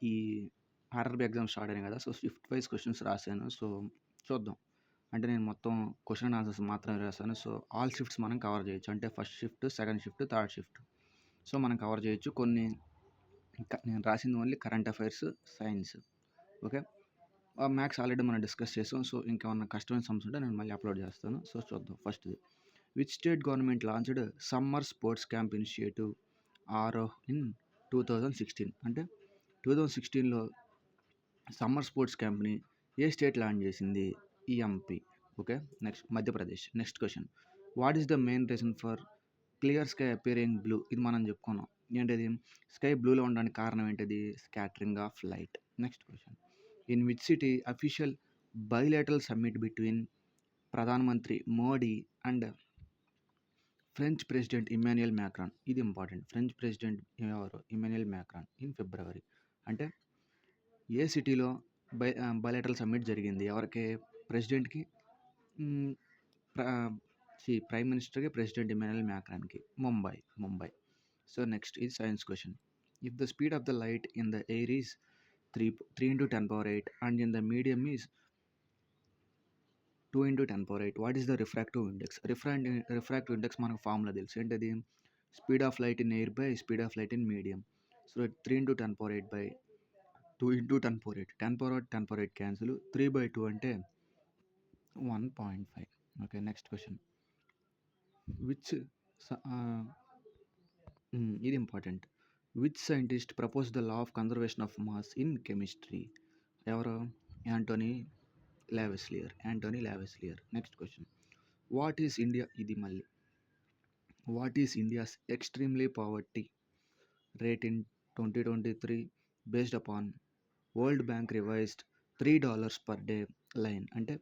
ఈ RRB exams start అయినాయి కదా! సో, షిఫ్ట్ వైస్ క్వెషన్స్ రాశాను. సో, చూద్దాం. అంటే నేను మొత్తం క్వెషన్ అండ్ ఆన్సర్స్ మాత్రమే రాశాను. సో, ఆల్ షిఫ్ట్స్ మనం కవర్ చేయొచ్చు. అంటే first shift, second shift, third shift. So, మనం కవర్ చేయొచ్చు. కొన్ని నేను రాసింది only current affairs, science. Okay. Maths already మనం డిస్కస్ చేసాం. సో, ఇంకేమన్నా కష్టమైన సమ్స్ ఉంటే నేను మళ్ళీ అప్లోడ్ చేస్తాను. సో, చూద్దాం ఫస్ట్‌ది. Which state government launched summer sports camp initiative or oh in 2016? అంటే 2016లో సమ్మర్ స్పోర్ట్స్ క్యాంప్‌ని ఏ స్టేట్ లాంచ్ చేసింది? MP. Okay. Next Madhya Pradesh. Next question. What is the main reason for clear sky appearing blue? ఇది మనం చెప్పుకున్నాం. ఏంటది? స్కై బ్లూలో ఉండడానికి కారణం ఏంటది? Scattering of light. Next question. In which city official bilateral summit between ప్రధానమంత్రి Modi and French president Emmanuel Macron? ఇది ఇంపార్టెంట్. ఫ్రెంచ్ ప్రెసిడెంట్ ఎవరు? Emmanuel Macron in February. అంటే ఏ సిటీలో బైలేటరల్ సమ్మిట్ జరిగింది? ఎవరికి? ప్రెసిడెంట్‌కి, హ్మ్, ప్ర ప్రైమ్ మినిస్టర్‌కి, ప్రెసిడెంట్ ఇమాన్యుయల్ మ్యాక్రాన్‌కి. ముంబై. సో, నెక్స్ట్ ఇది science question. If the speed of the light in the air is 3 into 10^8 and in the medium is 2 into 10^8, what is the refractive index? Refractive index మనకు formula తెలుసు. ఏంటది? Speed of light in air by speed of light in medium. So, 3 into 10^8 by 2 into 10^8. 10^8 cancel. 3/2 అంటే 1.5. Okay. Next question. Which ఇది important. Which scientist propose the law of conservation of mass in chemistry? ఎవరు? Antoine Lavoisier. Next question. What is India? ఇది మళ్ళీ. What is India's extremely poverty rate in 2023 based upon World Bank revised $3 per day line? అంటే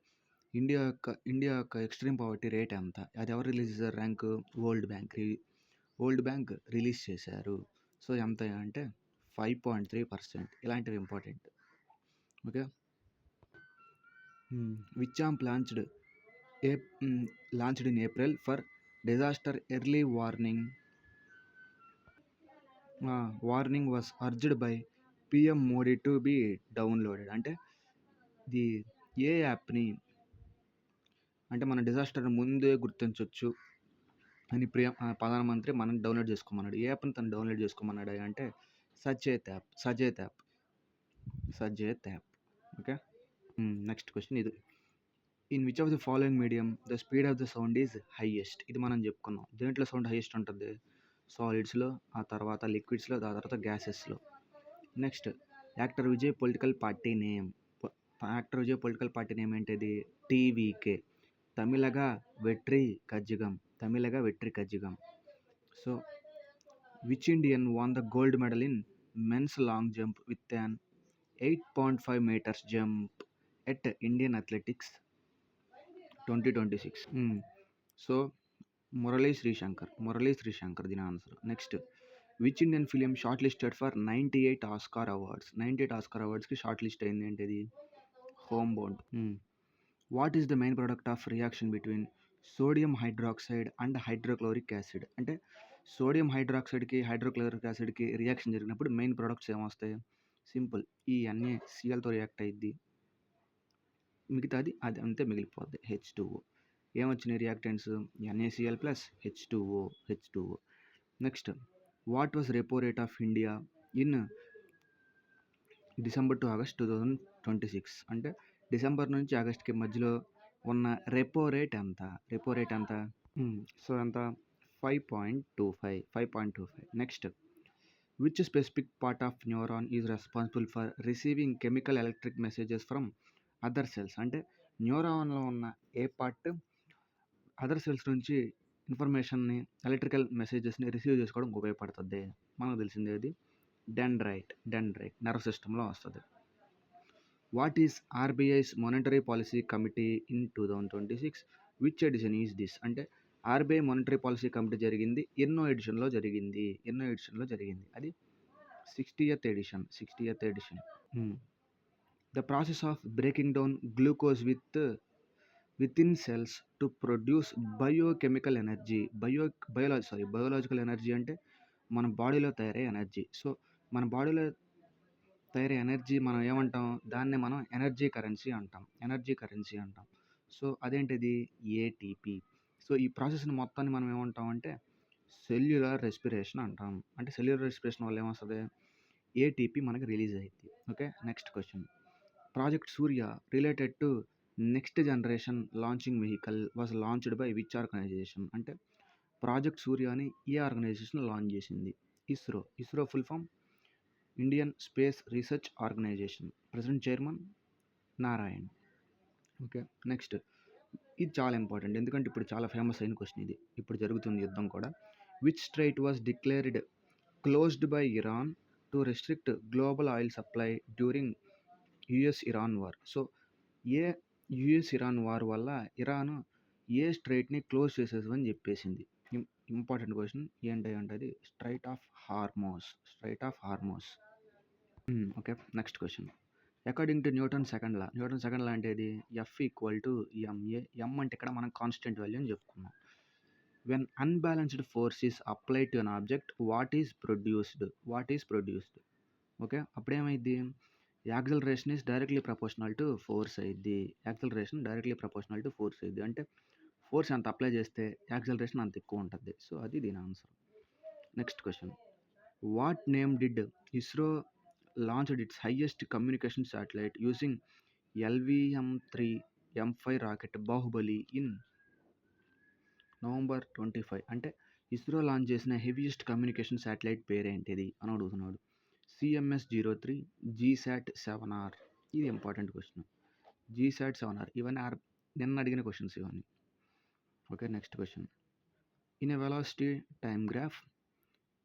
India యొక్క extreme poverty rate ఎంత? అది ఎవరు release చేశారు? Rank World Bank release చేశారు. So, ఎంత అంటే 5.3%. ఇలాంటివి important. Okay. Which amp launched in April for disaster early warning was urged by PM Modi to be downloaded? అంటే ఇది ఏ యాప్ని అంటే మన డిజాస్టర్ ముందే గుర్తించవచ్చు అని ప్రధానమంత్రి మనం డౌన్లోడ్ చేసుకోమన్నాడు. ఏ యాప్ని తను డౌన్లోడ్ చేసుకోమన్నాడు అంటే సచేత్ యాప్. ఓకే. నెక్స్ట్ క్వశ్చన్ ఇది. In which of the following medium the speed of the sound is highest? ఇది మనం చెప్పుకున్నాం. దేంట్లో సౌండ్ హైయెస్ట్ ఉంటుంది? సాలిడ్స్లో, ఆ తర్వాత లిక్విడ్స్లో, ఆ తర్వాత గ్యాసెస్లో. Next, actor Vijay political party name ఏంటిది? TVK. Tamilaga Vettri Kazhagam. So, which Indian won the gold medal in men's long jump with an 8.5 meters jump at Indian athletics 2026? So, Murali Sreeshankar దీని answer. Next, which Indian film short listed for 98 Oscar అవార్డ్స్కి short list అయింది ఏంటిది? Home bound. What is the main product of reaction between sodium hydroxide and hydrochloric acid? అంటే sodium హైడ్రాక్సైడ్కి, hydrochloric యాసిడ్కి reaction జరిగినప్పుడు main products ఏమొస్తాయి? Simple, ఈ NaClతో రియాక్ట్ అయ్యిద్ది. మిగతాది అది అంతే మిగిలిపోద్ది. H2O. ఏమొచ్చినాయి reactants? NaCl plus H2O. Next, what was repo rate of India in December to August 2026? అంటే డిసెంబర్ నుంచి ఆగస్ట్కి మధ్యలో ఉన్న రెపో రేట్ ఎంత? సో, ఎంత? 5.25. Next, which specific part of neuron is responsible for receiving chemical electric messages from other cells? అంటే న్యూరాన్లో ఉన్న ఏ part other cells నుంచి ఇన్ఫర్మేషన్ని, ఎలక్ట్రికల్ మెసేజెస్ని రిసీవ్ చేసుకోవడానికి ఉపయోగపడుతుంది? మనకు తెలిసింది ఏది? డెండ్రైట్ నర్వ్ సిస్టంలో వస్తుంది. What is RBI's monetary policy committee in 2026? Which edition is this? అంటే ఆర్బీఐ మానిటరీ పాలసీ కమిటీ జరిగింది ఎన్నో ఎడిషన్లో జరిగింది? అది 60th edition. The process of breaking down glucose within cells to produce biochemical energy. Biological energy అంటే మన బాడీలో తయారయ్యే ఎనర్జీ. సో, మన బాడీలో తయారీ ఎనర్జీ మనం ఏమంటాం? దాన్నే మనం ఎనర్జీ కరెన్సీ అంటాం. సో, అదేంటిది? ఏటీపీ. సో, ఈ ప్రాసెస్‌ని మొత్తాన్ని మనం ఏమంటాం అంటే సెల్యులార్ రెస్పిరేషన్ అంటాం. అంటే సెల్యులార్ రెస్పిరేషన్ వల్ల ఏమొస్తది? ఏటీపీ మనకి రిలీజ్ అయిద్ది. Okay. Next question. Project Surya related to next generation launching vehicle was launched by which organisation? అంటే ప్రాజెక్ట్ సూర్య అని ఏ ఆర్గనైజేషన్ లాంచ్ చేసింది? ISRO. ISRO full form Indian space research organisation. President chairman Narayan. Okay. Next ఇది చాలా important. ఎందుకంటే ఇప్పుడు చాలా famous అయిన క్వశ్చన్ ఇది. ఇప్పుడు జరుగుతుంది యుద్ధం కూడా. Which strait was declared closed by Iran to restrict global oil supply during US Iran war? So, ఏ యుఎస్ ఇరాన్ వార్ వల్ల ఇరాన్ ఏ స్ట్రైట్‌ని క్లోజ్ చేసేసమని చెప్పేసింది? Important question. ఏంటి అంటే అది strait of Hormuz. Okay. Next question. According to Newton second law అంటే ఏది? F equal to MA. M అంటే ఇక్కడ మనం కాన్స్టెంట్ వాల్యూ అని చెప్పుకున్నాం. When unbalanced force is applied to an object what is produced? Okay. అప్పుడేమైద్ది? Acceleration is directly proportional to force అయిద్ది. అంటే ఫోర్స్ ఎంత అప్లై చేస్తే యాక్సిలరేషన్ అంత ఎక్కువ ఉంటది. సో, అది దీని answer. Next question. What name did ISRO launched its highest communication satellite using LVM-3 M5 rocket Baahubali in November 25? అంటే ఇస్రో లాంచ్ చేసిన హెవీయెస్ట్ కమ్యూనికేషన్ శాటిలైట్ పేరేంటిది అని అడుగుతున్నాడు. CMS-03 GSAT-7R. ఇది ఇంపార్టెంట్ క్వశ్చన్. GSAT-7R ఇవన్నీ నిన్న అడిగిన క్వశ్చన్స్ ఇవన్నీ. Okay. Next question. In a velocity time graph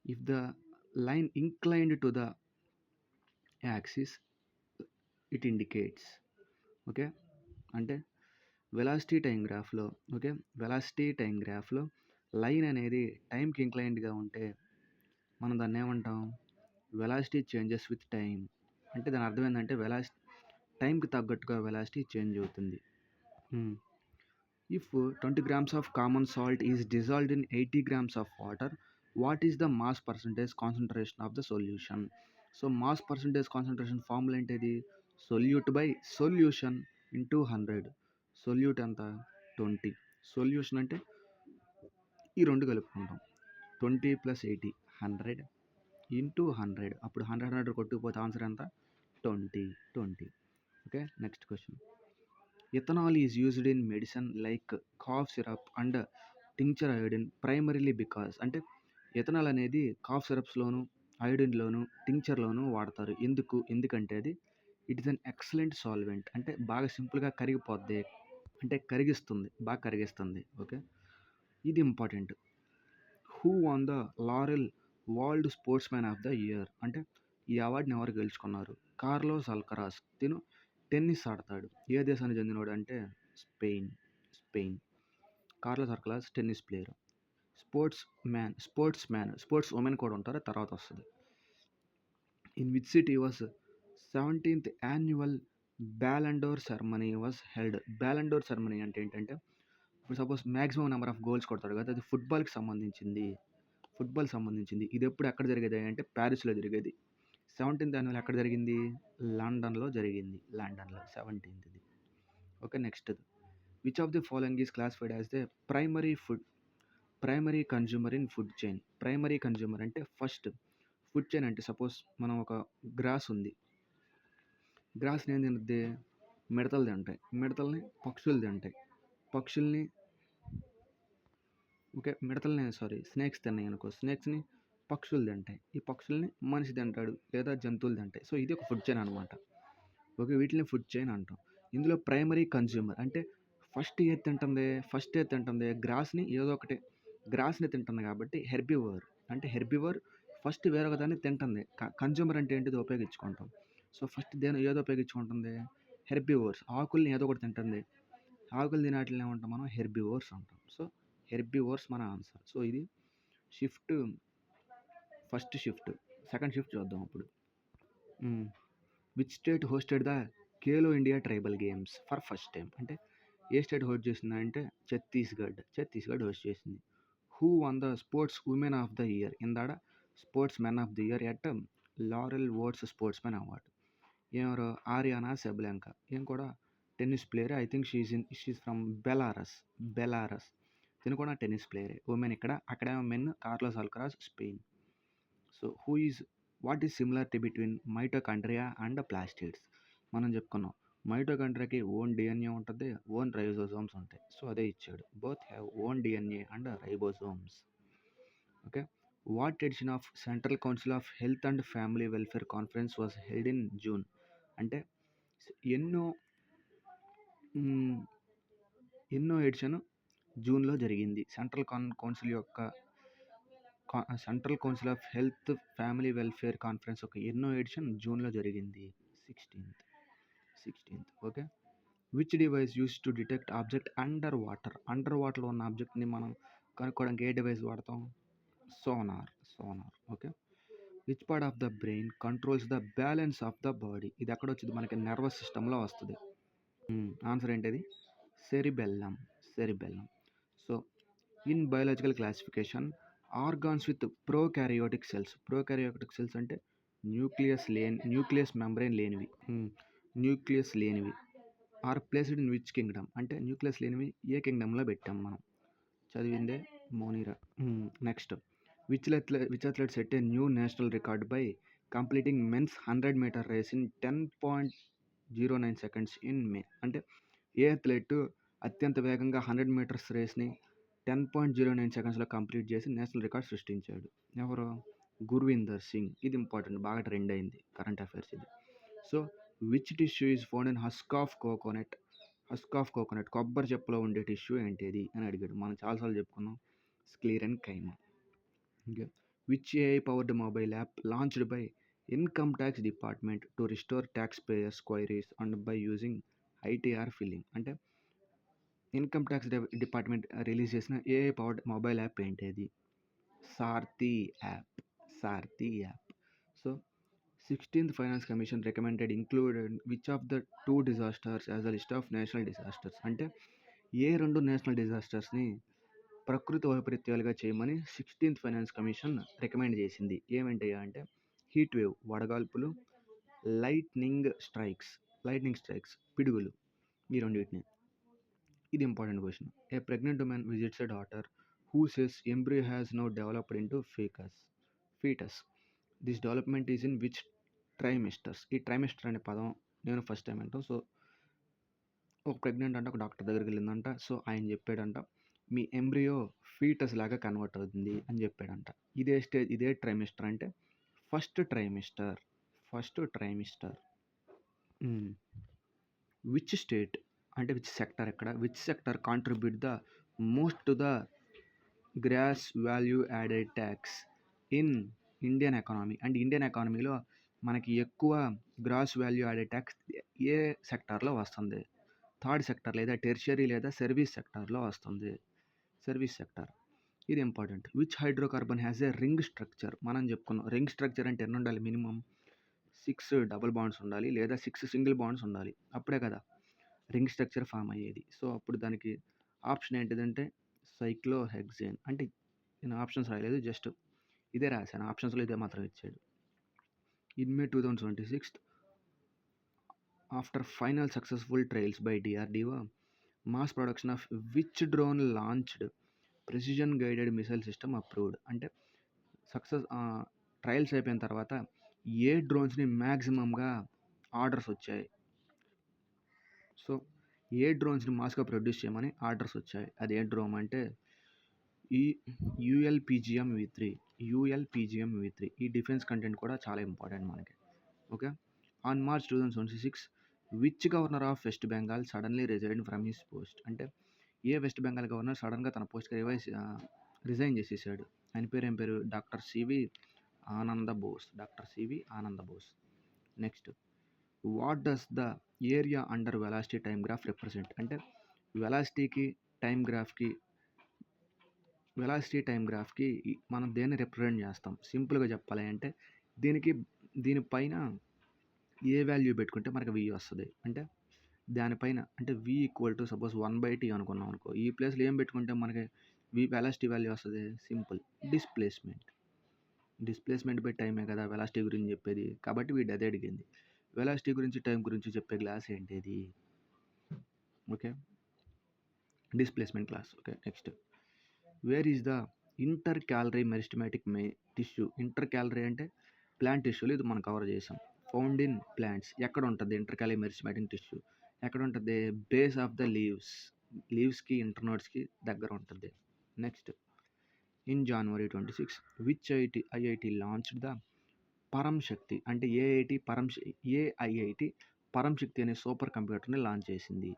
if the line inclined to the axis it indicates. Okay. అంటే వెలాసిటీ టైం గ్రాఫ్లో లైన్ అనేది టైంకి ఇంక్లైన్డ్గా ఉంటే మనం దాన్ని ఏమంటాం? Velocity changes with time. అంటే దాని అర్థం ఏంటంటే టైంకి తగ్గట్టుగా వెలాసిటీ చేంజ్ అవుతుంది. If 20 grams of common salt is dissolved in 80 grams of water what is the mass percentage concentration of the solution? So, mass percentage concentration formula ఏంటిది? Solute by solution into 100. Solute ఎంత? 20. Solution అంటే ఈ రెండు కలుపుకుంటాం. 20 + 80 100 into 100. అప్పుడు 100 కొట్టుకుపోతే answer ఎంత? 20. Okay. Next question. Ethanol is used in medicine like cough syrup and tincture iodine primarily because. అంటే ethanol అనేది cough సిరప్స్లోను అయోడిన్లోను టింక్చర్లోను వాడతారు. ఎందుకంటే అది it is an excellent solvent. అంటే బాగా సింపుల్గా కరిగిపోద్ది. అంటే బాగా కరిగిస్తుంది. ఓకే. ఇది important. Who won the Laureus world sportsman of the year? అంటే ఈ అవార్డుని ఎవరు గెలుచుకున్నారు? Carlos Alcaraz. తిను టెన్నిస్ ఆడతాడు. ఏ దేశానికి చెందినవాడు అంటే Spain. Carlos Alcaraz tennis player. Sports women కూడా ఉంటారు, తర్వాత వస్తుంది. In which city was 17th annual Ballon d'Or ceremony was held? Ballon d'Or ceremony అంటే ఏంటంటే ఇప్పుడు suppose maximum number of goals కొడతాడు కదా, అది ఫుట్బాల్ సంబంధించింది. ఇది ఎక్కడ జరిగేది అంటే ప్యారిస్లో జరిగేది. 17th యాన్యువల్ ఎక్కడ జరిగింది? లండన్లో జరిగింది. 17th. Okay. Next. Which of the following is classified as the primary consumer in food chain? Primary consumer అంటే ఫస్ట్. ఫుడ్ చైన్ అంటే సపోజ్ మనం ఒక గ్రాస్ ఉంది. గ్రాస్ని ఏం తింటుంది? మిడతలు తింటాయి. మిడతల్ని పక్షులు తింటాయి. స్నేక్స్ తిన్నాయి అనుకో, స్నేక్స్ని పక్షులు తింటాయి. ఈ పక్షుల్ని మనిషి తింటాడు లేదా జంతువులు తింటాయి. సో, ఇది ఒక ఫుడ్ చైన్ అనమాట. ఓకే. వీటిని ఫుడ్ చైన్ అంటాం. ఇందులో ప్రైమరీ కన్జ్యూమర్ అంటే ఫస్ట్ ఏది తింటుంది? గ్రాస్ని తింటుంది కాబట్టి హెర్బివోర్. అంటే హెర్బివోర్ ఫస్ట్ వేరొక దాన్ని తింటుంది. కన్జ్యూమర్ అంటే ఏంటిది? ఉపయోగించుకుంటాం. సో, ఫస్ట్ ఏదో ఉపయోగించుకుంటుంది? హెర్బివోర్స్. ఆకుల్ని ఏదో ఒకటి తింటుంది. ఆకులు తినే వాటిని ఏమంటాం మనం? హెర్బివోర్స్ అంటాం. సో, హెర్బివోర్స్ మన ఆన్సర్. సో, ఇది ఫస్ట్ షిఫ్ట్. సెకండ్ షిఫ్ట్ చూద్దాం ఇప్పుడు. Which state hosted the Khelo India tribal games for first time? అంటే ఏ స్టేట్ హోస్ట్ చేసింది అంటే ఛత్తీస్గఢ్ హోస్ట్ చేసింది. Who won the sports women of the year? ఇందాడ sports men of the year at Laureus awards sports men award. ఎవరు? Aryna Sabalenka. ఈమె కూడా tennis ప్లేయరే. I think she is from Belarus. తిను కూడా టెన్నిస్ ప్లేయరే. ఉమెన్ ఇక్కడ. అక్కడేమో men Carlos Alcaraz Spain. So what is similarity between mitochondria and plastids? మనం చెప్పుకున్నాం. మైటోకాండ్రియాకి ఓన్ డిఎన్ఏ ఉంటుంది, ఓన్ రైబోసోమ్స్ ఉంటాయి. సో అదే ఇచ్చాడు. Both have own DNA and ribosomes. Okay. What edition of central council of health and family welfare conference was held in June? అంటే ఎన్నో మ్, ఎన్నో ఎడిషన్ జూన్లో జరిగింది. Central council of health family welfare conference ఒక ఎన్నో ఎడిషన్ జూన్లో జరిగింది? 16th. Okay. Which device use to detect object under వాటర్లో ఉన్న ఆబ్జెక్ట్ని మనం కనుక్కోవడానికి ఏ డివైస్ వాడతాం? Sonar. Okay. Which part of the brain controls the balance of the body? ఇది ఎక్కడ వచ్చింది? మనకి నర్వస్ సిస్టంలో వస్తుంది. ఆన్సర్ ఏంటిది? Cerebellum. So in biological classification, organs with prokaryotic cells అంటే న్యూక్లియస్ మెంబ్రెయిన్ లేనివి are placed in which kingdom? అంటే న్యూక్లియస్ లేనివి ఏ కింగ్డమ్లో పెట్టాం మనం? చదివిందే Monera. Next, which athlete set a new national record by completing men's 100-meter race in 10.09 seconds in May? అంటే ఏ అథ్లెట్ అత్యంత వేగంగా 100 meters రేస్ని 10.09 secondsలో కంప్లీట్ చేసి నేషనల్ రికార్డ్ సృష్టించాడు? ఎవరు? గుర్విందర్ సింగ్. ఇది ఇంపార్టెంట్, బాగా ట్రెండ్ అయింది, కరెంట్ అఫైర్స్ ఇది. So which tissue is found in husk of coconut? కొబ్బరి చెప్పులో ఉండే టిష్యూ ఏంటిది అని అడిగాడు. మనం చాలాసార్లు చెప్పుకున్నాం, sclerenchyma. Okay. Which AI powered mobile app launched by income tax department to restore tax payers queries and by using ITR filling? అంటే ఇన్కమ్ ట్యాక్స్ డిపార్ట్మెంట్ రిలీజ్ చేసిన ఏఐ పవర్డ్ మొబైల్ యాప్ ఏంటిది? Saarathi app. So 16th finance commission recommended included which of the 2 disasters as a list of national disasters? అంటే ఏ 2 national డిజాస్టర్స్ని ప్రకృతి వైపరీత్యాలుగా చేయమని 16th finance commission recommend చేసింది? ఏమేంటయ్యా అంటే heat wave వడగాల్పులు, lightning strikes పిడుగులు, ఈ రెండింటిని. ఇది important question. A pregnant women visits a daughter who says embryo has now developed into foetus. This development is in which trimesters? ఈ ట్రైమిస్టర్ అనే పదం నేను ఫస్ట్ టైం అంటాం. సో ఒక ప్రెగ్నెంట్ అంటే ఒక డాక్టర్ దగ్గరికి వెళ్ళిందంట. సో ఆయన చెప్పాడంట, మీ ఎంబ్రియో ఫీటస్ లాగా కన్వర్ట్ అవుతుంది అని చెప్పాడంట. ఇదే ట్రైమిస్టర్ అంటే ఫస్ట్ ట్రైమిస్టర్. విచ్ స్టేట్ అంటే which sector which sector contribute the most to the gross value added tax in Indian economy? అంటే ఇండియన్ ఎకానమీలో మనకి ఎక్కువ గ్రాస్ వాల్యూ యాడెడ్ ట్యాక్స్ ఏ సెక్టార్లో వస్తుంది? థర్డ్ సెక్టర్ లేదా టెర్షియరీ లేదా సర్వీస్ సెక్టార్లో వస్తుంది. Service sector. ఇది important. Which hydrocarbon has a ring structure? మనం చెప్పుకున్నాం రింగ్ స్ట్రక్చర్ అంటే ఎన్ని ఉండాలి? మినిమం 6 డబుల్ బాండ్స్ ఉండాలి లేదా 6 సింగిల్ బాండ్స్ ఉండాలి. అప్పుడే కదా రింగ్ స్ట్రక్చర్ ఫామ్ అయ్యేది. సో అప్పుడు దానికి ఆప్షన్ ఏంటిదంటే సైక్లోహెక్సేన్. అంటే నేను ఆప్షన్స్ రాయలేదు, జస్ట్ ఇదే రాశాను, ఆప్షన్స్లో ఇదే మాత్రం ఇచ్చాడు. In May 2026, after final successful trials by DRDO, mass production of which drone launched precision guided missile system approved? అంటే ట్రయల్స్ అయిపోయిన తర్వాత ఏ డ్రోన్స్ని మ్యాక్సిమంగా ఆర్డర్స్ వచ్చాయి? సో ఏ డ్రోన్స్ని మాస్గా ప్రొడ్యూస్ చేయమని ఆర్డర్స్ వచ్చాయి? అది ఏ డ్రోన్ అంటే ఈ ULPGM V3. ఈ డిఫెన్స్ కంటెంట్ కూడా చాలా ఇంపార్టెంట్ మనకి. Okay. On March 2026, which governor of west Bengal suddenly resign from his post? అంటే ఏ వెస్ట్ బెంగాల్ గవర్నర్ సడన్గా తన పోస్ట్కి రిజైన్ చేసేసాడు? ఆయన పేరు ఏం పేరు? Doctor C V Ananda Bose. Next, what does the area under velocity time graph represent? అంటే వెలాసిటీ టైం గ్రాఫ్కి మనం దేన్ని రిప్రజెంట్ చేస్తాం? సింపుల్గా చెప్పాలి అంటే దీనిపైన ఏ వాల్యూ పెట్టుకుంటే మనకి v వస్తుంది అంటే దానిపైన అంటే v equal to suppose 1/t అనుకున్నాం అనుకో, ఈ ప్లేస్లో ఏం పెట్టుకుంటే మనకి వెలాసిటీ వాల్యూ వస్తుంది? సింపుల్, డిస్ప్లేస్మెంట్ బై టైమే కదా వెలాసిటీ గురించి చెప్పేది, కాబట్టి వీడు అదే అడిగింది. వెలాసిటీ గురించి, టైం గురించి చెప్పే గ్లాస్ ఏంటిది? Okay. Displacement class. Okay. Next. Where is the inter calorie meristematic tissue? Inter calorie అంటే ప్లాంట్ టిష్యూలు, ఇది మనం కవర్ చేసాం. Found in plants. ఎక్కడ ఉంటుంది ఇంటర్ క్యాలరీ మెరిస్టమాటిక్ టిష్యూ? ఎక్కడ ఉంటుంది? బేస్ ఆఫ్ ద లీవ్స్కి ఇంటర్నోడ్స్కి దగ్గర ఉంటుంది. Next. In January 26 which IIT launched the పరం శక్తి? అంటే ఏఐఐటి పరం శక్తి అనే సూపర్ కంప్యూటర్ని లాంచ్ చేసింది.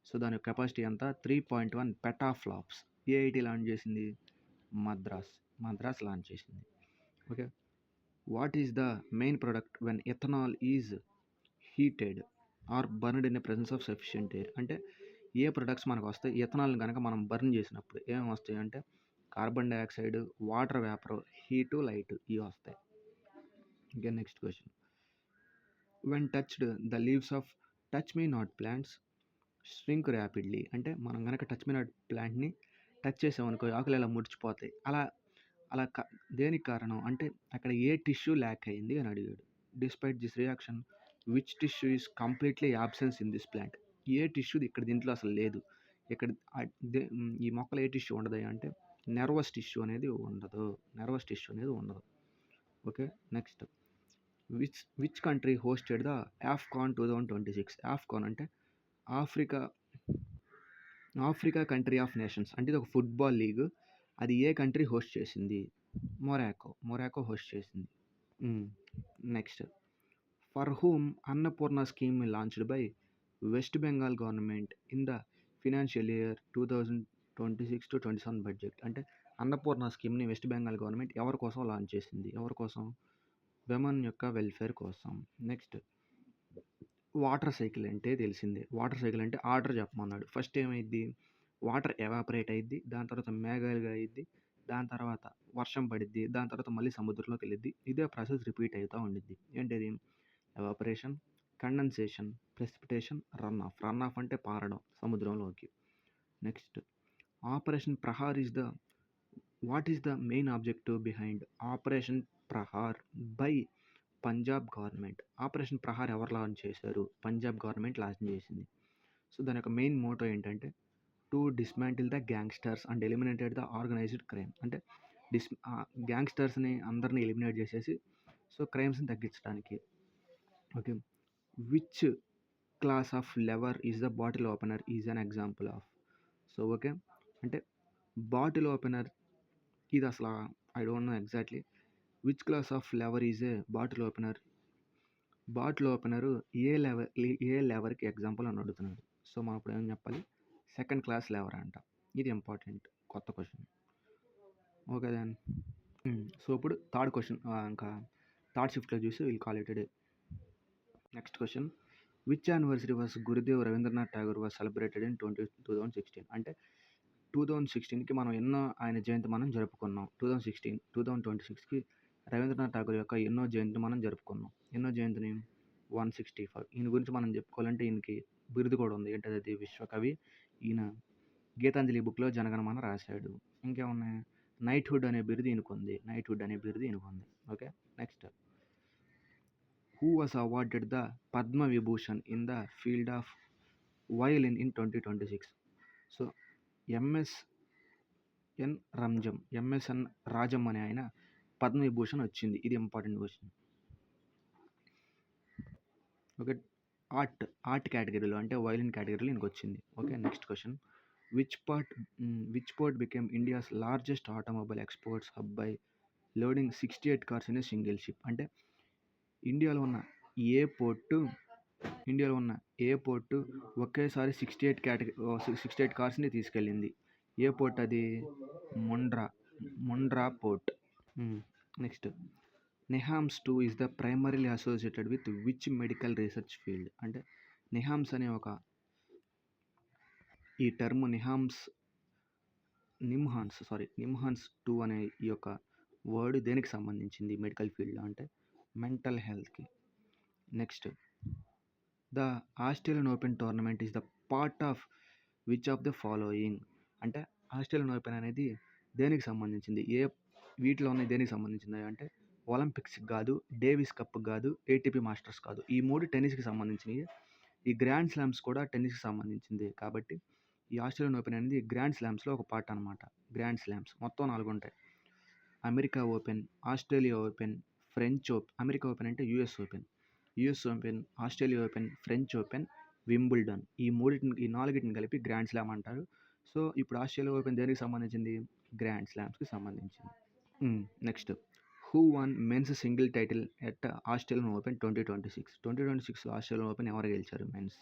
సో దాని యొక్క కెపాసిటీ ఎంత? 3.1 పెటాఫ్లాప్స్. ఏఐటి లాంచ్ చేసింది మద్రాస్ లాంచ్ చేసింది. Okay. What is the main product when ethanol is heated or burned in the presence of sufficient air? అంటే ఏ ప్రొడక్ట్స్ మనకు వస్తాయి ఎథనాల్ని కనుక మనం బర్న్ చేసినప్పుడు ఏమేమి వస్తాయి అంటే carbon dioxide, water vapour, heat, light, ఇవి వస్తాయి. Okay. Next question. When touched the leaves of touch me not plants shrink rapidly? అంటే మనం కనుక టచ్ మీ నాట్ ప్లాంట్ని టచ్ చేసామనుకో ఆకులు ఇలా ముడిచిపోతాయి. అలా దేనికి కారణం అంటే అక్కడ ఏ టిష్యూ ల్యాక్ అయింది అని అడిగాడు. Despite this reaction which tissue is completely absence in this plant? A tissue ఇక్కడ దీంట్లో అసలు లేదు. ఇక్కడ ఈ మొక్కలో ఏ టిష్యూ ఉండదు అంటే నర్వస్ టిష్యూ అనేది ఉండదు. Okay. Next. Which country hosted the AFCON 2026? AFCON అంటే ఆఫ్రికా కంట్రీ ఆఫ్ నేషన్స్. అంటే ఇది ఒక ఫుట్బాల్ లీగ్. అది ఏ కంట్రీ హోస్ట్ చేసింది? మొరాకో హోస్ట్ చేసింది. Next. For whom Annapurna scheme launched by west Bengal government in the financial year 2026-27 budget? అంటే అన్నపూర్ణ స్కీమ్ని west Bengal government ఎవరి కోసం లాంచ్ చేసింది? ఎవరి కోసం? విమెన్ యొక్క వెల్ఫేర్ కోసం. నెక్స్ట్. వాటర్ సైకిల్ అంటే తెలిసిందే. వాటర్ సైకిల్ అంటే ఆర్డర్ చెప్పమన్నాడు. ఫస్ట్ ఏమైద్ది? వాటర్ ఎవాపరేట్ అయ్యిద్ది, దాని తర్వాత మేఘాలుగా అయ్యిద్ది, దాని తర్వాత వర్షం పడిద్ది, దాని తర్వాత మళ్ళీ సముద్రంలోకి వెళ్ళిద్ది. ఇదే ప్రాసెస్ రిపీట్ అవుతూ ఉండిద్ది. ఏంటిది? Evaporation, condensation, precipitation, run of అంటే పారడం సముద్రంలోకి. Next. Operation Prahar what is the main objective behind operation Prahar by Punjab government? Operation Prahar ఎవరు లాంచ్ చేశారు? పంజాబ్ గవర్నమెంట్ లాంచ్ చేసింది. సో దాని యొక్క మెయిన్ మోటో ఏంటంటే to dismantle the gangsters and eliminated the organised crime. అంటే గ్యాంగ్స్టర్స్ని అందరినీ ఎలిమినేట్ చేసేసి సో క్రైమ్స్ని తగ్గించడానికి. Okay. Which class of lever is the bottle opener is an example of? So okay. అంటే bottle opener ఇది అసలు I don't know exactly. Which class of lever is a bottle opener? Bottle opener ఏ లెవర్కి example అని అడుగుతున్నాడు. So మనం ఇప్పుడు ఏం చెప్పాలి? సెకండ్ క్లాస్ లెవర్ అంట. ఇది ఇంపార్టెంట్ కొత్త క్వశ్చన్. Okay then. సో ఇప్పుడు థర్డ్ క్వశ్చన్, ఇంకా థర్డ్ షిఫ్ట్లో చూసి will call it day. Next question. Which anniversary was Gurudev Rabindranath Tagore was celebrated in 2016? అంటే 2016కి మనం ఎన్నో ఆయన జయంతి మనం జరుపుకున్నాం. 2026కి రవీంద్రనాథ్ ఠాగూర్ యొక్క ఎన్నో జయంతిని మనం జరుపుకున్నాం. ఎన్నో జయంతిని? 165. ఈయన గురించి మనం చెప్పుకోవాలంటే ఈయనకి బిరుదు కూడా ఉంది. ఏంటది? అది విశ్వకవి. ఈయన గీతాంజలి బుక్లో జనగణమన రాశాడు. ఇంకేమున్నాయి? నైట్హుడ్ అనే బిరుదు ఈయనకుంది. Okay. Next. Who was awarded the Padma Vibhushan in the field of violin in 2026? So MSN Rajam అనే ఆయన పద్మవిభూషణ్ వచ్చింది. ఇది ఇంపార్టెంట్ క్వశ్చన్. ఓకే. ఆర్ట్ కేటగిరీలో అంటే వయలిన్ కేటగిరీలో ఇంక వచ్చింది. Okay. Next question. Which port became India's largest automobile exports hub by loading 68 cars in a single ship? అంటే ఇండియాలో ఉన్న ఏ పోర్టు ఒకేసారి 68 కార్స్ని తీసుకెళ్ళింది? ఏ పోర్ట్ అది? Mundra port. Next. NIMHANS 2 is the primarily associated with which medical research field? అంటే NIMHANS అనే ఈ టర్మ్ నిమ్హాన్స్ 2 అనే ఈ యొక్క వర్డ్ దేనికి సంబంధించింది మెడికల్ ఫీల్డ్లో? అంటే మెంటల్ హెల్త్కి. Next. The Australian open tournament is the part of which of the following? అంటే ఆస్ట్రేలియన్ ఓపెన్ అనేది దేనికి సంబంధించింది? వీటిలో ఉన్నాయి దేనికి సంబంధించింది అంటే ఒలింపిక్స్‌కి గాదు, డేవిస్ కప్‌కి గాదు, ఏటీపీ మాస్టర్స్ కాదు. ఈ 3 టెన్నిస్‌కి సంబంధించినయి. ఈ గ్రాండ్ స్లామ్స్ కూడా టెన్నిస్‌కి సంబంధించిందే. కాబట్టి ఈ ఆస్ట్రేలియన్ ఓపెన్ అనేది గ్రాండ్ స్లామ్స్‌లో ఒక పార్ట్ అనమాట. గ్రాండ్ స్లామ్స్ మొత్తం 4 ఉంటాయి. America open, Australia open, America open అంటే US open. US open, Australia open, French open, Wimbledon. ఈ 4టిని కలిపి గ్రాండ్ స్లామ్ అంటారు. సో, ఇప్పుడు ఆస్ట్రేలియా ఓపెన్ దేనికి సంబంధించింది? గ్రాండ్ స్లామ్స్‌కి సంబంధించింది. Next. Who won men's single title at Australian open 2026? 2026 Australian open ఎవరు గెలిచారు మెన్స్?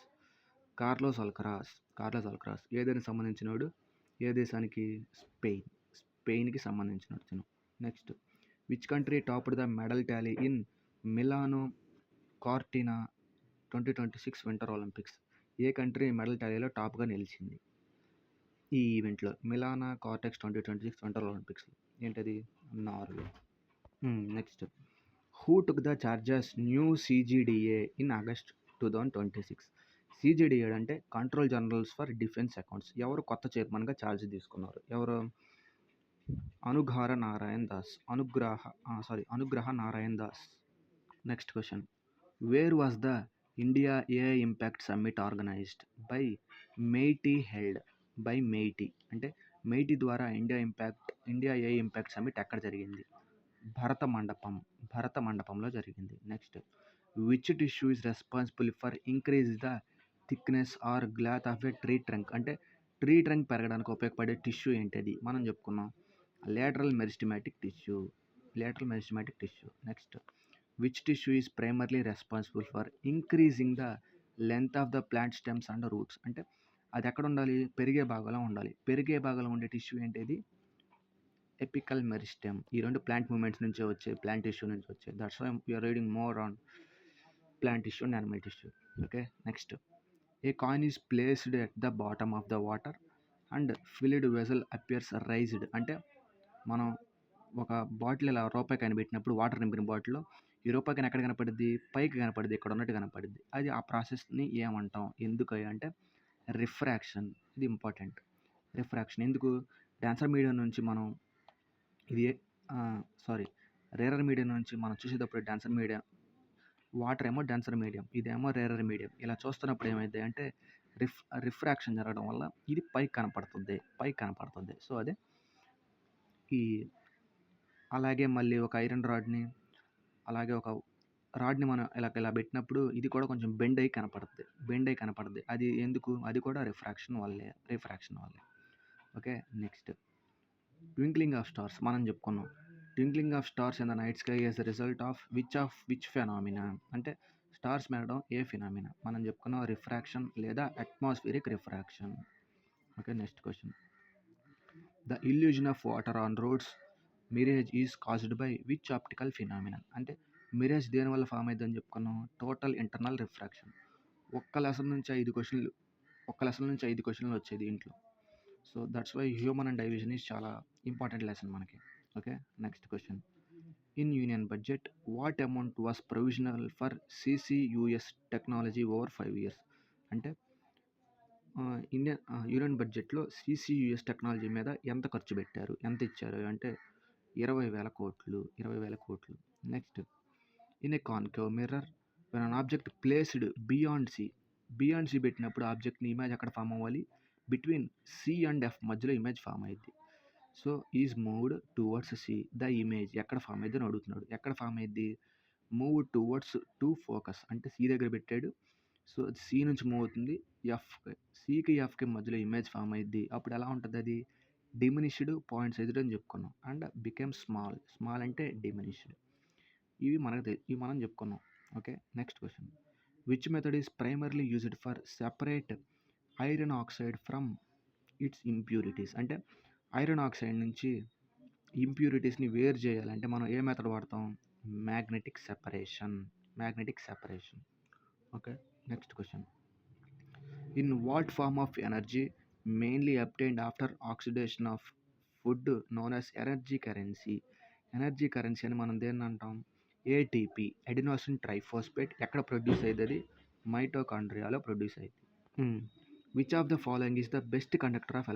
Carlos Alcaraz. ఏ దేనికి సంబంధించినోడు? ఏ దేశానికి? స్పెయిన్‌కి సంబంధించినోడు తిను. Next. Which country topped the medal tally in Milano Cortina 2026 winter Olympics? ఏ కంట్రీ మెడల్ టాలీలో టాప్‌గా నిలిచింది ఈ ఈవెంట్‌లో? మిలానా కార్టెక్స్ 2026 వింటర్ ఒలింపిక్స్‌లో. ఏంటది? Norway. Next. Who took the charges new CGDA in August 2026? CGDA అంటే control generals for defence accounts. ఎవరు కొత్త చైర్మన్గా ఛార్జ్ తీసుకున్నారు? ఎవరు? Anugrah Narayan Das. Next question. Where was the India AI impact summit organised by Meitei held? By Meitei అంటే మెయిటీ ద్వారా ఇండియా ఏఐ ఇంపాక్ట్ సమ్మిట్ ఎక్కడ జరిగింది? భరత మండపంలో జరిగింది. Next. Which tissue is responsible for increase the thickness or girth of a tree trunk? అంటే tree trunk పెరగడానికి ఉపయోగపడే tissue ఏంటది? మనం చెప్పుకున్నాం lateral meristematic tissue. Next. Which tissue is primarily responsible for increasing the length of the plant stems and roots? అంటే అది ఎక్కడ ఉండాలి? పెరిగే భాగంలో ఉండాలి. పెరిగే భాగంలో ఉండే టిష్యూ ఏంటిది? Apical meristem. ఈ రెండు ప్లాంట్ మూమెంట్స్ నుంచే వచ్చాయి, ప్లాంట్ టిష్యూ నుంచి వచ్చాయి. That's why you're reading more on plant tissue and animal tissue. Okay. Next. A coin is placed at the bottom of the water and filled vessel appears raised? అంటే మనం ఒక bottle ఇలా రూపాయి coin పెట్టినప్పుడు water నింపిన బాటిల్లో ఈ రూపాయి కాయిన్ ఎక్కడ కనపడుద్ది? పైకి కనపడుద్ది, ఇక్కడ ఉన్నట్టు కనపడుద్ది. అది ఆ ప్రాసెస్ని ఏమంటాం? ఎందుకు అంటే రిఫ్రాక్షన్. ఇది ఇంపార్టెంట్. రిఫ్రాక్షన్ ఎందుకు? డాన్సర్ మీడియం నుంచి మనం ఇది రేరర్ మీడియం నుంచి మనం చూసేటప్పుడు డాన్సర్ మీడియం వాటర్ ఏమో డాన్సర్ మీడియం, ఇదేమో రేరర్ మీడియం. ఇలా చూస్తున్నప్పుడు ఏమైంది అంటే రిఫ్రాక్షన్ జరగడం వల్ల ఇది పైకి కనపడుతుంది. సో అదే ఈ అలాగే మళ్ళీ ఒక ఐరన్ రాడ్ని అలాగే ఒక రాడ్ని మనం ఇలా పెట్టినప్పుడు ఇది కూడా కొంచెం బెండ్ అయి కనపడుతుంది. అది ఎందుకు? అది కూడా రిఫ్రాక్షన్ వల్లే. Okay. Next. Twinkling of stars మనం చెప్పుకున్నాం. Twinkling of stars in the night sky is the result of which phenomena? అంటే స్టార్స్ మెరడం ఏ ఫినామినా? మనం చెప్పుకున్నాం రిఫ్రాక్షన్ లేదా atmospheric refraction. Okay. Next question. The illusion of water on roads mirage is caused by which optical phenomenon? అంటే mirage దేనివల్ల form అయిందని చెప్పుకున్నాం? Total internal refraction. ఒక్క లెసన్ నుంచి 5 క్వశ్చన్లు వచ్చాయి దీంట్లో. So that's why human and division is చాలా ఇంపార్టెంట్ లెసన్ మనకి. Okay. Next question. In union budget what amount was provisional for CCUS technology over 5 years? అంటే యూనియన్ బడ్జెట్లో CCUS టెక్నాలజీ మీద ఎంత ఖర్చు పెట్టారు, ఎంత ఇచ్చారు అంటే 20,000 కోట్లు. Next. In a concave mirror when an object placed beyond C పెట్టినప్పుడు ఆబ్జెక్ట్ని ఇమేజ్ ఎక్కడ ఫామ్ అవ్వాలి? బిట్వీన్ C అండ్ F మధ్యలో ఇమేజ్ ఫామ్ అయ్యింది. So is moved towards C. The image ఎక్కడ ఫామ్ అయ్యింది అని అడుగుతున్నాడు. ఎక్కడ ఫామ్ అయ్యింది? మూవ్ టువర్డ్స్ టు ఫోకస్ అంటే C దగ్గర పెట్టాడు. సో C నుంచి మూవ్ అవుతుంది. Cకి Fకి మధ్యలో ఇమేజ్ ఫామ్ అయ్యింది. అప్పుడు ఎలా ఉంటుంది? అది డిమినిష్డ్ పాయింట్ సైజ్డ్ అని చెప్పుకున్నాం. అండ్ బికెమ్ స్మాల్ అంటే డిమినిష్డ్. ఇవి మనం చెప్పుకున్నాం. Okay. Next question. Which method is primarily used for separate iron oxide from its impurities? అంటే ఐరన్ ఆక్సైడ్ నుంచి ఇంప్యూరిటీస్ని వేరు చేయాలంటే మనం ఏ మెథడ్ వాడతాం? Magnetic separation. Okay. Next question. In what form of energy mainly obtained after oxidation of food known as energy currency అని మనం దేన్ని అంటాం? ATP adenosine triphosphate. ఎక్కడ ప్రొడ్యూస్ అయ్యేది? అది మైటోకాండ్రియాలో ప్రొడ్యూస్ అయ్యింది. Which of the following is the best conductor of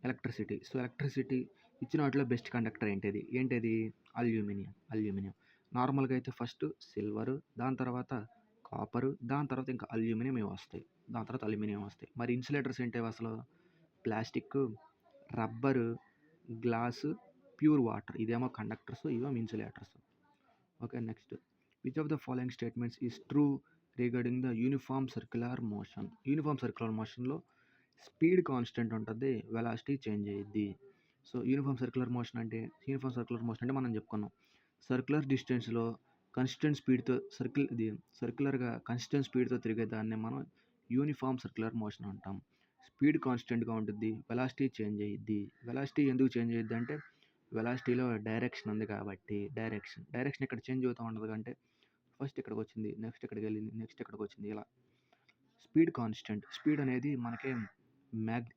electricity? So electricity ఇచ్చిన వాటిలో బెస్ట్ కండక్టర్ ఏంటిది? అల్యూమినియం. నార్మల్‌గా అయితే ఫస్ట్ సిల్వరు, దాని తర్వాత కాపరు, దాని తర్వాత ఇంకా అల్యూమినియం ఇవి వస్తాయి. దాని తర్వాత అల్యూమినియం వస్తాయి. మరి ఇన్సులేటర్స్ ఏంటివి అసలు? Plastic, rubber, glass, pure water. ఇదేమో కండక్టర్స్, ఇవేమో insulators. Okay. Next. Which of the following statements is true regarding the uniform circular motion? Uniform circular మోషన్‌లో స్పీడ్ కాన్స్టెంట్ ఉంటది. వెలాసిటీ చేంజ్ అయ్యిద్ది. సో, యూనిఫార్మ్ సర్క్యులర్ మోషన్ అంటే మనం చెప్పుకున్నాం. Circular డిస్టెన్స్‌లో constant స్పీడ్‌తో సర్క్యులర్‌గా కన్స్టెంట్ స్పీడ్‌తో తిరిగేదాన్నే మనం యూనిఫార్మ్ సర్క్యులర్ మోషన్ అంటాం. స్పీడ్ కాన్స్టెంట్‌గా ఉంటుద్ది. వెలాసిటీ చేంజ్ అయ్యిద్ది. వెలాసిటీ ఎందుకు చేంజ్ అయ్యిద్ది అంటే వెలాసిటీలో డైరెక్షన్ ఉంది కాబట్టి డైరెక్షన్ ఇక్కడ చేంజ్ అవుతూ ఉండదు అంటే ఫస్ట్ ఇక్కడికొచ్చింది. నెక్స్ట్ ఇక్కడికెళ్ళింది. నెక్స్ట్ ఇక్కడికొచ్చింది. ఇలా. Speed constant. స్పీడ్ అనేది మనకి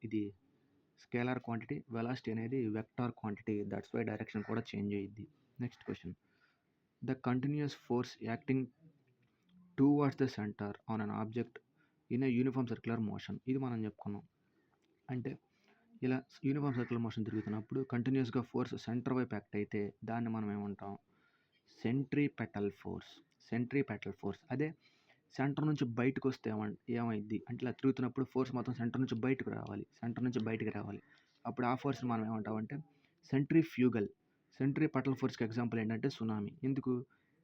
ఇది స్కేలార్ క్వాంటిటీ. వెలాసిటీ అనేది vector quantity. That's why direction కూడా చేంజ్ అయ్యిద్ది. Next question. The continuous force acting towards the centre on an object in a uniform circular motion. ఇది మనం చెప్పుకున్నాం. అంటే ఇలా యూనిఫార్మ్ సర్క్యులర్ మోషన్ తిరుగుతున్నప్పుడు కంటిన్యూయస్‌గా ఫోర్స్ సెంటర్ వైపు యాక్ట్ అయితే దాన్ని మనం ఏమంటాం? Centripetal force. అదే సెంటర్ నుంచి బయటకొస్తే ఏమైద్ది అంటే ఇలా తిరుగుతున్నప్పుడు ఫోర్స్ మొత్తం సెంటర్ నుంచి బయటకి రావాలి. అప్పుడు ఆ ఫోర్స్‌ని మనం ఏమంటామంటే సెంట్రిపెటల్ ఫోర్స్‌కి ఎగ్జాంపుల్ ఏంటంటే సునామీ. ఎందుకు?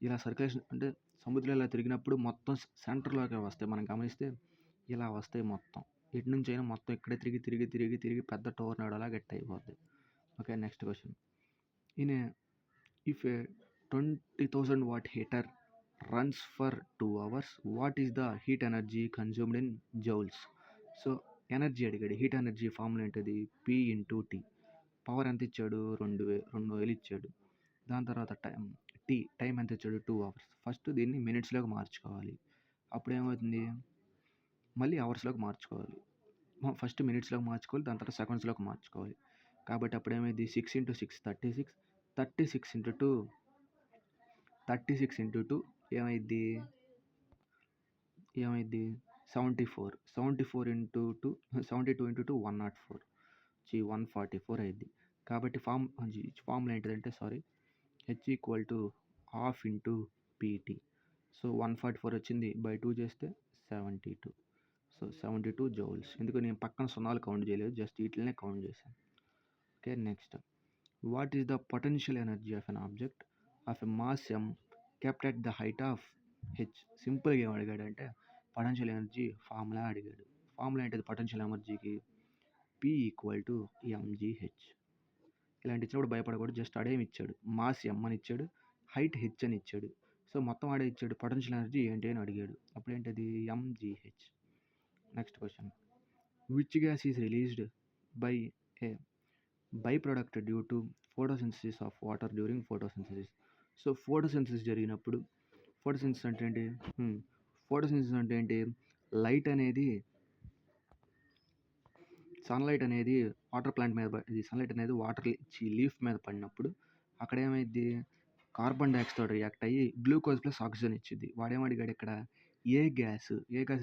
ఇలా సర్క్యులేషన్ అంటే సముద్రం ఇలా తిరిగినప్పుడు మొత్తం సెంటర్‌లోకే వస్తాయి. మనం గమనిస్తే ఇలా వస్తాయి మొత్తం. ఎటు నుంచైనా మొత్తం ఇక్కడే తిరిగి పెద్ద టోర్నాడోలాగా ఎట్ అయిపోద్ది. Okay. Next question. If A 20,000 watt heater runs for 2 hours, what is the heat energy consumed in joules? So energy అడిగాడు. హీట్ ఎనర్జీ ఫార్ములా ఏంటిది? P into T. పవర్ ఎంత ఇచ్చాడు? 2000 ఇచ్చాడు. దాని తర్వాత టైం ఎంత ఇచ్చాడు? 2 అవర్స్. ఫస్ట్ దీన్ని మినిట్స్‌లోకి మార్చుకోవాలి. అప్పుడు ఏమవుతుంది? మళ్ళీ అవర్స్‌లోకి మార్చుకోవాలి. ఫస్ట్ మినిట్స్‌లోకి మార్చుకోవాలి. దాని తర్వాత సెకండ్స్‌లోకి మార్చుకోవాలి. కాబట్టి అప్పుడు ఏమైద్ది? 6 ఇంటూ 6 36. 36 ఇంటూ 2 ఏమైద్ది? 74. 74 into 2 72 into 2 104. 144 అయిద్ది. కాబట్టి ఫార్ములా ఏంటిదంటే H equal to half into PT. So 144 వచ్చింది. బై 2 చేస్తే 72. So 72 joules. ఎందుకు నేను పక్కన సున్నాలు కౌంట్ చేయలేదు. జస్ట్ వీటిల్నే కౌంట్ చేశాను. Okay. Next. What is the potential energy of an object of a mass m kept at the height of h? సింపుల్గా ఏం అడిగాడంటే పొటెన్షియల్ ఎనర్జీ ఫార్ములా అడిగాడు. ఫార్ములా ఏంటిది పొటెన్షియల్ ఎనర్జీకి? P equal to mgh. ఇలాంటి ఇచ్చినప్పుడు భయపడకూడదు. జస్ట్ అడేమి ఇచ్చాడు? మాస్ m అని ఇచ్చాడు. హైట్ h అని ఇచ్చాడు. సో మొత్తం ఆడే ఇచ్చాడు. పొటెన్షియల్ ఎనర్జీ ఏంటి అని అడిగాడు. అప్పుడు ఏంటది? mgh. Next question. Which gas is released by A by product due to photosynthesis of water during photosynthesis? So photosynthesis జరిగినప్పుడు ఫోటోసింథసిస్ అంటే ఏంటి? ఫోటోసింథసిస్ అంటే ఏంటి? సన్లైట్ అనేది వాటర్ ప్లాంట్ మీద సన్లైట్ అనేది లీఫ్ మీద పడినప్పుడు అక్కడ ఏమైద్ది? కార్బన్ డైఆక్సైడ్ రియాక్ట్ అయ్యి గ్లూకోజ్ ప్లస్ ఆక్సిజన్ ఇచ్చింది. వాడేమడిగాడు ఇక్కడ? ఏ గ్యాస్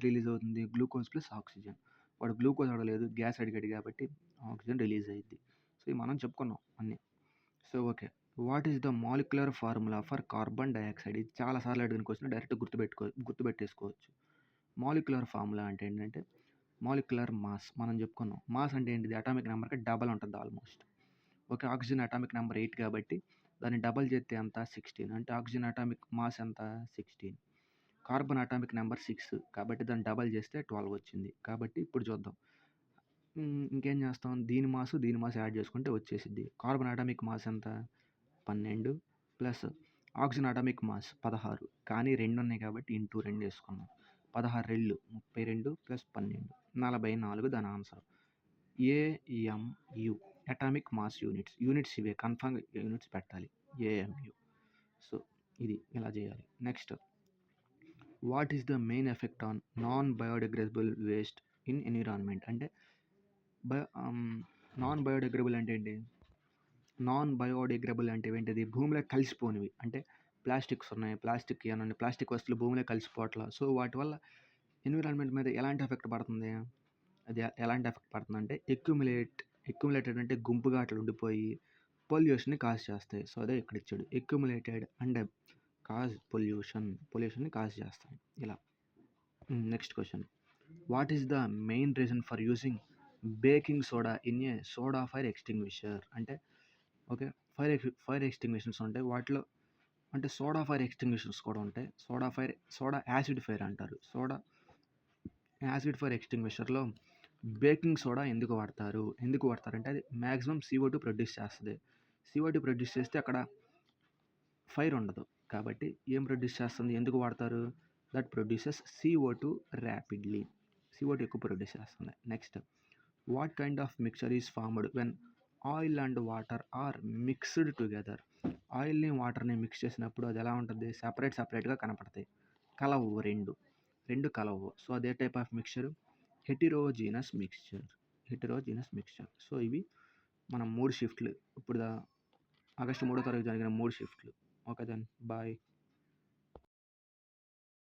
రిలీజ్ అవుతుంది? Glucose plus oxygen. వాడు గ్లూకోజ్ అడగలేదు, గ్యాస్ అడిగాడు కాబట్టి ఆక్సిజన్ రిలీజ్ అయ్యిద్ది. సో ఇది మనం చెప్పుకున్నాం అన్నీ. So okay. What is the molecular formula for carbon dioxide? ఇది చాలాసార్లు అడిగిన క్వశ్చన్. డైరెక్ట్ గుర్తుపెట్టేసుకోవచ్చు. మాలిక్యులర్ ఫార్ములా అంటే ఏంటంటే మాలిక్యులర్ మాస్. మనం చెప్పుకున్నాం. మాస్ అంటే ఏంటిది? అటామిక్ నెంబర్కి డబల్ ఉంటుంది almost. Okay. Oxygen atomic number 8 కాబట్టి దాన్ని డబల్ చేస్తే ఎంత? 16. అంటే ఆక్సిజన్ అటామిక్ మాస్ ఎంత? 16. కార్బన్ అటామిక్ నెంబర్ 6 కాబట్టి దాన్ని డబల్ చేస్తే 12 వచ్చింది. కాబట్టి ఇప్పుడు చూద్దాం. ఇంకేం చేస్తాం? దీని మాస్ యాడ్ చేసుకుంటే వచ్చేసిద్ది. కార్బన్ అటామిక్ మాస్ ఎంత? 12 ప్లస్ ఆక్సిజన్ అటామిక్ మాస్ 16. కానీ 2 ఉన్నాయి కాబట్టి ఇంటూ 2 వేసుకున్నాం. 16 రెళ్ళు 32 ప్లస్ 12 44 దాని answer. AMU atomic mass units ఇవే. కన్ఫర్మ్ యూనిట్స్ పెట్టాలి. AMU. సో ఇది ఇలా చేయాలి. Next. What is the main effect on non biodegradable waste in environment? అంటే నాన్ బయోడిగ్రేడబుల్ అంటే ఏంటి? నాన్ బయోడిగ్రేడబుల్ అంటే ఏంటిది? భూమిలో కలిసిపోనివి. అంటే ప్లాస్టిక్స్ ఉన్నాయి. ప్లాస్టిక్ వస్తువులు భూమిలో కలిసిపోవట్లా. సో వాటి వల్ల ఎన్విరాన్మెంట్ మీద ఎలాంటి ఎఫెక్ట్ పడుతుంది? అది ఎలాంటి ఎఫెక్ట్ పడుతుందంటే అక్యుములేటెడ్ అంటే గుంపుగా అట్లా ఉండిపోయి పొల్యూషన్‌ని కాజ్ చేస్తాయి. సో, అదే ఇక్కడ ఇచ్చాడు. అక్యుములేటెడ్ అండ్ కాజ్ పొల్యూషన్‌ని కాజ్ చేస్తాయి. ఇలా. Next question. What is the main reason for using baking soda in a soda fire extinguisher? అంటే ఓకే. ఫైర్ ఎక్స్టింగ్విషర్స్ ఉంటాయి. వాటిలో అంటే సోడా ఫైర్ ఎక్స్టింగ్విషర్స్ కూడా ఉంటాయి. సోడా యాసిడ్ ఫైర్ అంటారు. యాసిడ్ ఫైర్ ఎక్స్టింగ్విషర్‌లో బేకింగ్ సోడా ఎందుకు వాడతారంటే అది మాక్సిమం CO2 ప్రొడ్యూస్ చేస్తది. CO2 ప్రొడ్యూస్ చేస్తే అక్కడ ఫైర్ ఉండదు. కాబట్టి ఏం ప్రొడ్యూస్ చేస్తుంది? ఎందుకు వాడతారు? That produces CO2 rapidly. CO2 ఎక్కువ ప్రొడ్యూస్ చేస్తుంది. Next, what kind of mixture is formed when oil and water are mixed together? ఆయిల్‌ని, వాటర్‌ని మిక్స్ చేసినప్పుడు అది ఎలా ఉంటుంది? సెపరేట్‌గా కనపడతాయి. కలవవు రెండు. కలవవు. సో, అదే type of mixture heterogeneous mixture. So, ఇవి మనం 3 షిఫ్ట్‌లు ఇప్పుడు ఆగస్టు 3వ తారీఖు జరిగిన 3 షిఫ్ట్‌లు. Okay then. బాయ్.